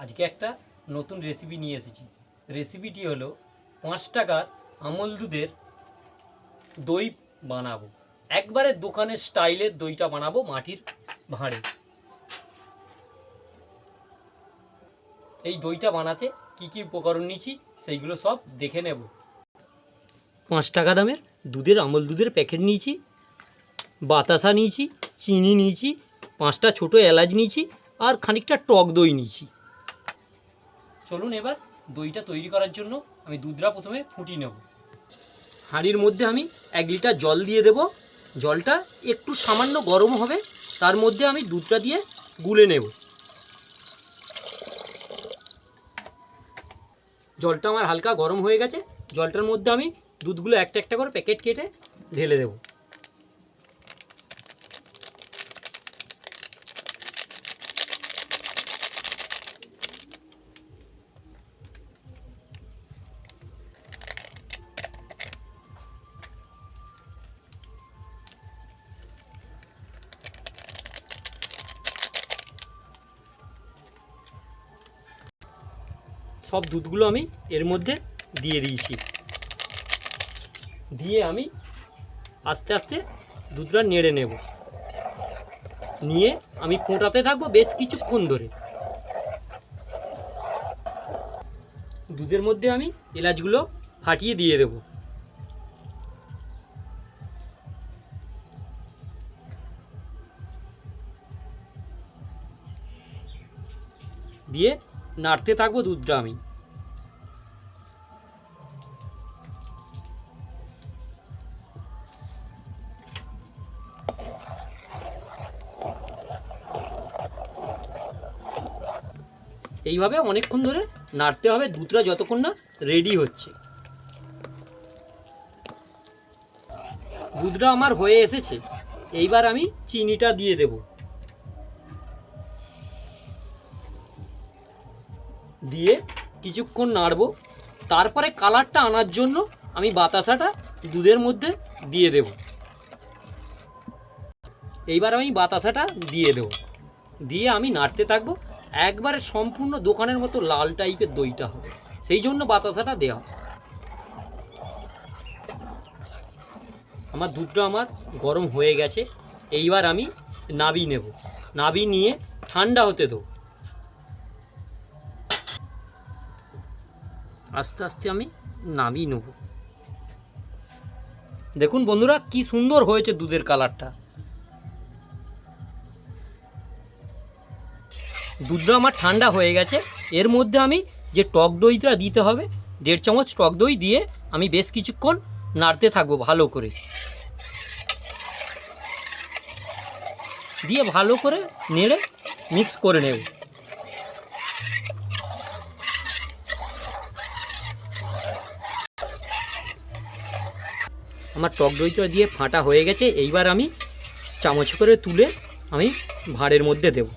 আজকে একটা নতুন রেসিপি নিয়ে এসেছি। রেসিপিটি হলো 5 টাকার আমল দুধের দই বানাবো। একবারে দোকানের স্টাইলের দইটা বানাবো মাটির ভাঁড়ে। এই দইটা বানাতে কি কি উপকরণ নিয়েছি সেইগুলো সব দেখে নেব। 5 টাকা দামের দুধের আমল দুধের প্যাকেট নিয়েছি, বাতাসা নিয়েছি, চিনি নিয়েছি, 5টা ছোটো এলাচ নিয়েছি আর খানিকটা টক দই নিয়েছি। চলুন এবার দইটা তৈরি করার জন্য আমি দুধটা প্রথমে ফুটিয়ে নেব। হাঁড়ির মধ্যে আমি 1 লিটার জল দিয়ে দেব। জলটা একটু সামান্য গরম হবে, তার মধ্যে আমি দুধটা দিয়ে গুলে নেব। জলটা আমার হালকা গরম হয়ে গেছে। জলটার মধ্যে আমি দুধগুলো একটা একটা করে প্যাকেট কেটে ঢেলে দেব। সব দুধগুলো আমি এর মধ্যে দিয়ে দিয়েছি। দিয়ে আমি আস্তে আস্তে দুধটা নেড়ে নেব। নিয়ে আমি ফোটাতে থাকবো বেশ কিছুক্ষণ ধরে। দুধের মধ্যে আমি এলাচগুলো ফাটিয়ে দিয়ে দেব। দিয়ে নাড়তে থাকবো দুধটা আমি। এইভাবে অনেকক্ষণ ধরে নাড়তে হবে, দুধটা যতক্ষণ না রেডি হচ্ছে। দুধটা আমার হয়ে এসেছে। এইবার আমি চিনিটা দিয়ে দেব। দিয়ে কিছুক্ষণ নাড়ব। তারপরে কালারটা আনার জন্য আমি বাতাসাটা দুধের মধ্যে দিয়ে দেব। এইবার আমি বাতাসাটা দিয়ে দেব। দিয়ে আমি নাড়তে থাকবো। একবারে সম্পূর্ণ দোকানের মতো লাল টাইপের দইটা হবে, সেই জন্য বাতাসাটা দেওয়া। আমার দুধটা আমার গরম হয়ে গেছে। এইবার আমি নাবি নেব। নাবি নিয়ে ঠান্ডা হতে দেবো। আস্তে আস্তে আমি নাবি নেব। দেখুন বন্ধুরা কি সুন্দর হয়েছে দুধের কালারটা। দুধটা আমার ঠান্ডা হয়ে গেছে। এর মধ্যে আমি যে টক দইটা দিতে হবে, 1.5 চামচ টক দই দিয়ে আমি বেশ কিছুক্ষণ নাড়তে থাকবো ভালো করে। দিয়ে ভালো করে নেড়ে মিক্স করে নেব। আমার টক দইটা দিয়ে ফাটা হয়ে গেছে। এইবার আমি চামচ করে তুলে আমি ভাঁড়ের মধ্যে দেব।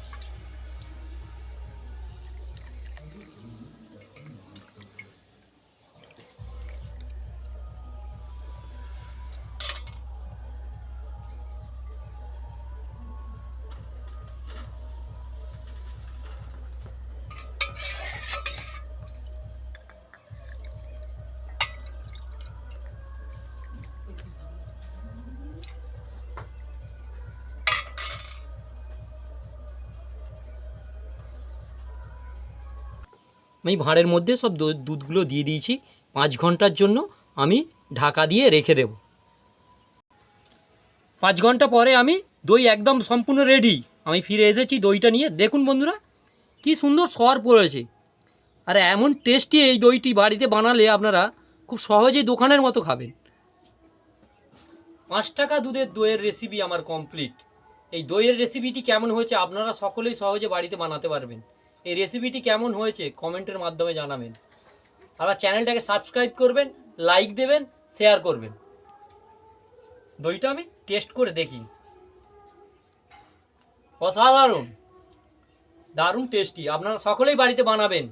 আমি ভাঁড়ের মধ্যে সব দুধগুলো দিয়ে দিয়েছি। 5 ঘন্টার জন্য আমি ঢাকা দিয়ে রেখে দেব। 5 ঘন্টা পরে আমি দই একদম সম্পূর্ণ রেডি। আমি ফিরে এসেছি দইটা নিয়ে। দেখুন বন্ধুরা কি সুন্দর সর পড়েছে। আর এমন টেস্টি এই দইটি বাড়িতে বানালে আপনারা খুব সহজেই দোকানের মতো খাবেন। 5 টাকা দুধের দইয়ের রেসিপি আমার কমপ্লিট। এই দইয়ের রেসিপিটি কেমন হয়েছে আপনারা সকলেই সহজে বাড়িতে বানাতে পারবেন। এই রেসিপিটি কেমন হয়েছে কমেন্টের মাধ্যমে জানাবেন। আবার চ্যানেলটাকে সাবস্ক্রাইব করবেন, লাইক দেবেন, শেয়ার করবেন। দইটা আমি টেস্ট করে দেখি। অসাধারণ, দারুণ টেস্টি। আপনারা সকলেই বাড়িতে বানাবেন।